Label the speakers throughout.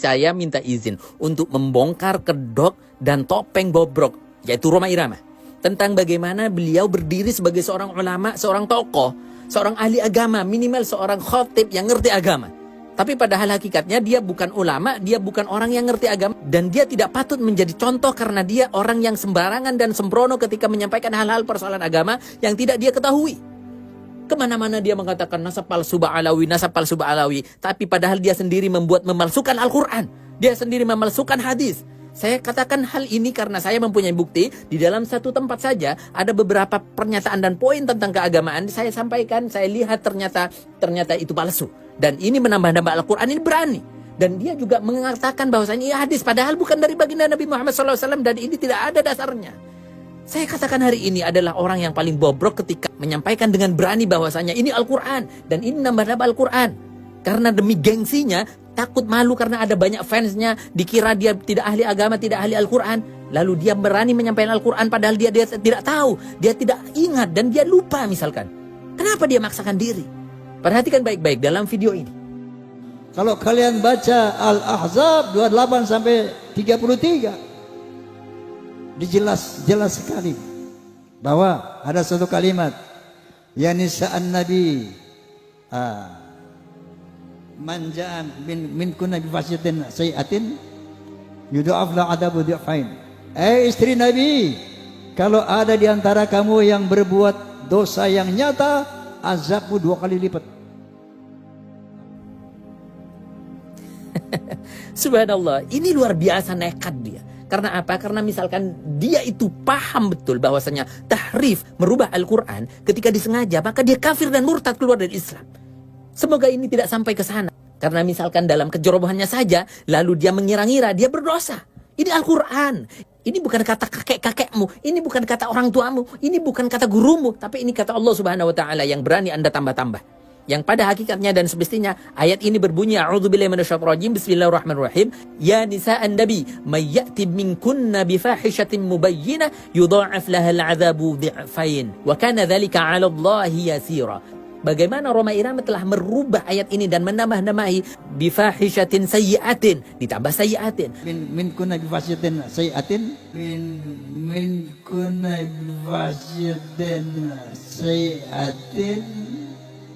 Speaker 1: saya minta izin untuk membongkar kedok dan topeng bobrok, yaitu Rhoma Irama. Tentang bagaimana beliau berdiri sebagai seorang ulama, seorang tokoh, seorang ahli agama, minimal seorang khotib yang ngerti agama. Tapi padahal hakikatnya dia bukan ulama, dia bukan orang yang ngerti agama. Dan dia tidak patut menjadi contoh karena dia orang yang sembarangan dan sembrono ketika menyampaikan hal-hal persoalan agama yang tidak dia ketahui. Kemana-mana dia mengatakan nasab palsu ba'alawi, nasab palsu ba'alawi. Tapi padahal dia sendiri memalsukan Al-Quran. Dia sendiri memalsukan hadis. Saya katakan hal ini karena saya mempunyai bukti. Di dalam satu tempat saja ada beberapa pernyataan dan poin tentang keagamaan. Saya sampaikan, saya lihat ternyata itu palsu. Dan ini menambah-nambah Al-Quran, ini berani. Dan dia juga mengatakan bahwasanya ini hadis. Padahal bukan dari baginda Nabi Muhammad SAW dan ini tidak ada dasarnya. Saya katakan hari ini adalah orang yang paling bobrok ketika menyampaikan dengan berani bahwasanya ini Al-Quran. Dan ini nambah-nambah Al-Quran. Karena demi gengsinya, takut malu karena ada banyak fansnya, dikira dia tidak ahli agama, tidak ahli Al-Quran. Lalu dia berani menyampaikan Al-Quran padahal dia tidak tahu, dia tidak ingat dan dia lupa misalkan. Kenapa dia maksakan diri? Perhatikan baik-baik dalam video ini.
Speaker 2: Kalau kalian baca Al-Ahzab 28 sampai 33, jelas sekali bahwa ada satu kalimat, ya nisa'an nabi, man ja'a minkunna bi fasyatin sayi'atin yudha'af la adabu dhi'fain. Istri Nabi, kalau ada di antara kamu yang berbuat dosa yang nyata, azabmu 2 kali lipat.
Speaker 1: Subhanallah, ini luar biasa nekat dia. Karena apa? Karena misalkan dia itu paham betul bahwasanya tahrif, merubah Al-Quran, ketika disengaja, maka dia kafir dan murtad keluar dari Islam. Semoga ini tidak sampai ke sana. Karena misalkan dalam kejerobohannya saja, lalu dia mengira-ngira, dia berdosa. Ini Al-Quran. Ini bukan kata kakek-kakekmu. Ini bukan kata orang tuamu. Ini bukan kata gurumu. Tapi ini kata Allah Subhanahu Wa Taala yang berani Anda tambah-tambah. Yang pada hakikatnya dan semestinya ayat ini berbunyi, A'udzubillahi minasyaitonirrajim, Bismillahirrahmanirrahim. Ya nisa'an nabi, may ya'ti minkunna bifahishatin mubayyinah yudha'af lahal 'adzabu dhi'fain wa kana dzalika 'ala Allahi yasira. Bagaimana Rhoma Irama telah merubah ayat ini dan menambah-namahi bifahishatin sayyi'atin, ditambah sayyi'atin.
Speaker 2: Minkunna bifahishatin sayyi'atin, minkunna bifahishatin sayyi'atin.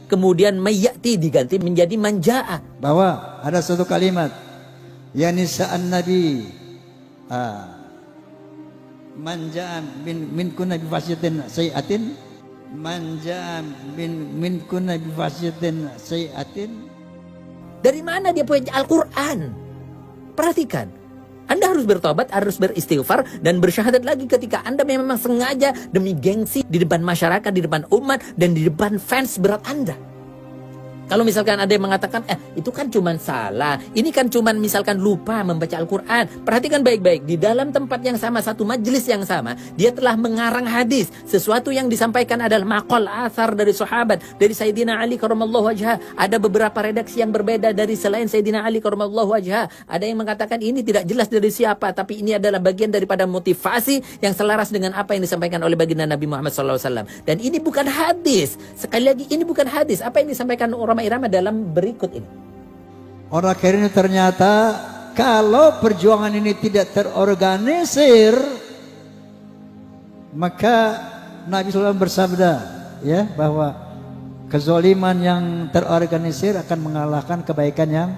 Speaker 1: Kemudian mayyati diganti menjadi manja'a.
Speaker 2: Bahwa ada satu kalimat, ya nisa'an nabi, man ja'a minkunna bifahishatin sayyi'atin, man ja'a minkunna bifahishatin sayyi'atin.
Speaker 1: Dari mana dia punya Al-Quran? Perhatikan. Anda harus bertobat, harus beristighfar dan bersyahadat lagi ketika Anda memang sengaja demi gengsi di depan masyarakat, di depan umat dan di depan fans berat Anda. Kalau misalkan ada yang mengatakan, itu kan cuman salah, ini kan cuman misalkan lupa membaca Al-Quran. Perhatikan baik-baik, di dalam tempat yang sama, satu majelis yang sama, dia telah mengarang hadis. Sesuatu yang disampaikan adalah maqal athar dari sahabat, dari Sayyidina Ali karramallahu wajhah. Ada beberapa redaksi yang berbeda dari selain Sayyidina Ali karramallahu wajhah. Ada yang mengatakan ini tidak jelas dari siapa, tapi ini adalah bagian daripada motivasi yang selaras dengan apa yang disampaikan oleh baginda Nabi Muhammad SAW. Dan ini bukan hadis. Sekali lagi, ini bukan hadis. Apa yang disampaikan orang Irama dalam berikut ini.
Speaker 2: Orang akhirnya ternyata kalau perjuangan ini tidak terorganisir, maka Nabi SAW bersabda, ya, bahwa kezaliman yang terorganisir akan mengalahkan kebaikan yang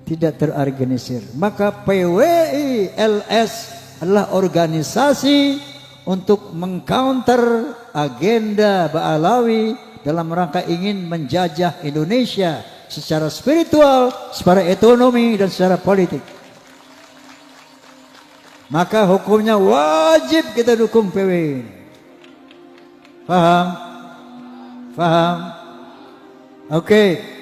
Speaker 2: tidak terorganisir. Maka PWI LS adalah organisasi untuk mengcounter agenda Ba'alawi dalam rangka ingin menjajah Indonesia secara spiritual, secara ekonomi, dan secara politik. Maka hukumnya wajib kita dukung PWI. Paham? Paham? Oke.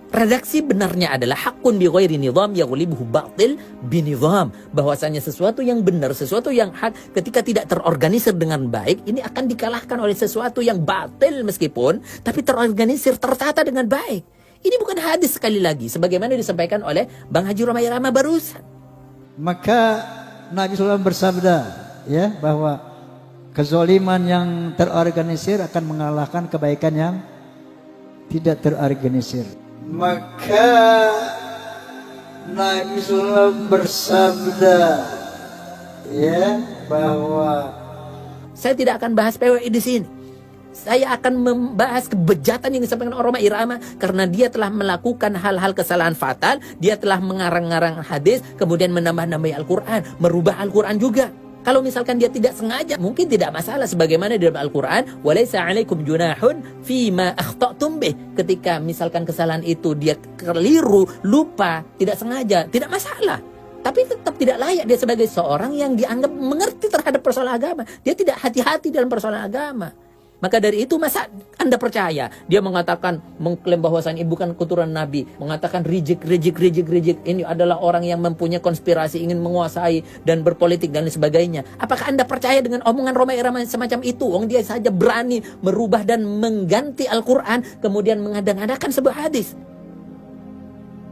Speaker 1: Redaksi benarnya adalah hakun bi ghairi nizam yaghlibuhu batil binizam. Bahwasanya sesuatu yang benar, sesuatu yang hak ketika tidak terorganisir dengan baik, ini akan dikalahkan oleh sesuatu yang batil meskipun tapi terorganisir, tertata dengan baik. Ini bukan hadis sekali lagi sebagaimana disampaikan oleh Bang Haji Rhoma Irama barusan.
Speaker 2: Maka Nabi SAW bersabda, ya, bahwa kezaliman yang terorganisir akan mengalahkan kebaikan yang tidak terorganisir. maka Nabi SAW bersabda ya bahwa
Speaker 1: Saya tidak akan bahas PWI di sini. Saya akan membahas kebejatan yang disampaikan Roma Irama karena dia telah melakukan hal-hal kesalahan fatal, dia telah mengarang-ngarang hadis, kemudian menambah-nambahi Al-Quran, merubah Al-Quran juga. Kalau misalkan dia tidak sengaja, mungkin tidak masalah sebagaimana di dalam Al-Quran, "Walaisa 'alaikum junahun fima akhta'tum bih." Ketika misalkan kesalahan itu dia keliru, lupa, tidak sengaja, tidak masalah. Tapi tetap tidak layak dia sebagai seorang yang dianggap mengerti terhadap persoalan agama. Dia tidak hati-hati dalam persoalan agama. Maka dari itu masa Anda percaya? Dia mengatakan, mengklaim bahwasannya bukan keturunan Nabi. Mengatakan reject. Ini adalah orang yang mempunyai konspirasi, ingin menguasai dan berpolitik dan lain sebagainya. Apakah Anda percaya dengan omongan Roma Irama semacam itu? Dia saja berani merubah dan mengganti Al-Quran, kemudian mengada-ngadakan sebuah hadis.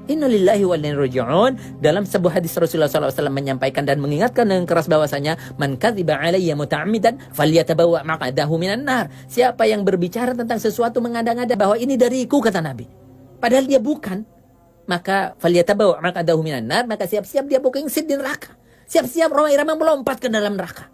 Speaker 1: Innalillahi wa inna ilaihi raji'un. Dalam sebuah hadis Rasulullah SAW menyampaikan dan mengingatkan dengan keras bahwasanya man kadziba alayya muta'ammidan falyatabawwa maq'adahu minan nar. Siapa yang berbicara tentang sesuatu mengada-ngada bahwa ini dariku, kata Nabi, padahal dia bukan, maka falyatabawwa maq'adahu minan nar, maka siap-siap dia booking seat di neraka. Siap-siap Roma Irama melompat ke dalam neraka.